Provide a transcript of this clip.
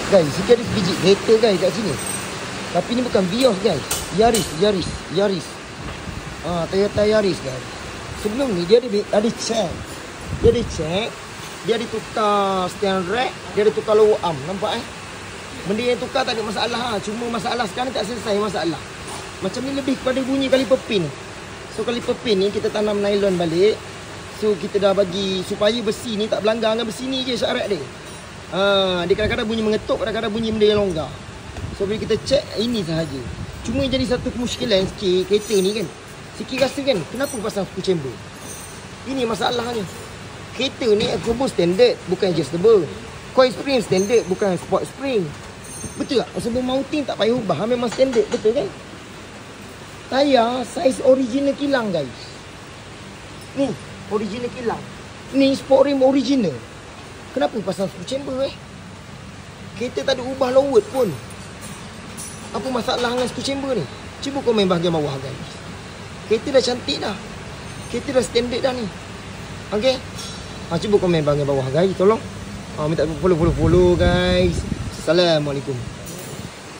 Guys, sikit ada sebiji kereta guys kat sini. Tapi ni bukan Vios guys. Yaris. Toyota Yaris guys. Sebelum ni dia ada check. Dia ada tukar steering rack, dia ada tukar lower arm. Nampak Benda yang tukar tak ada masalah. Cuma masalah sekarang tak selesai masalah. Macam ni lebih kepada bunyi kaliper pin. So kaliper pin ni kita tanam nylon balik. So kita dah bagi supaya besi ni tak berlanggar dengan besi ni je syarat dia. Dia kadang-kadang bunyi mengetuk, kadang-kadang bunyi benda yang longgar. So bila kita check ini sahaja. Cuma yang jadi satu kemusykilan sikit kereta ni kan. Sikit rasa kan, kenapa pasang screw chamber? Ini masalahnya. Kereta ni turbo standard, bukan adjustable. Coil spring standard, bukan sport spring. Betul tak? Sebelum mounting tak payah ubah, memang standard, betul kan? Tayar saiz original kilang guys. Ni, original kilang. Ni sport rim original. Kenapa pasang screw chamber Kereta tak ada ubah lowered pun. Apa masalah dengan screw chamber ni? Cuba komen bahagian bawah guys. Kereta dah cantik dah. Kereta dah standard dah ni. Okay? Cuba komen bahagian bawah guys, tolong. Minta follow guys. Assalamualaikum.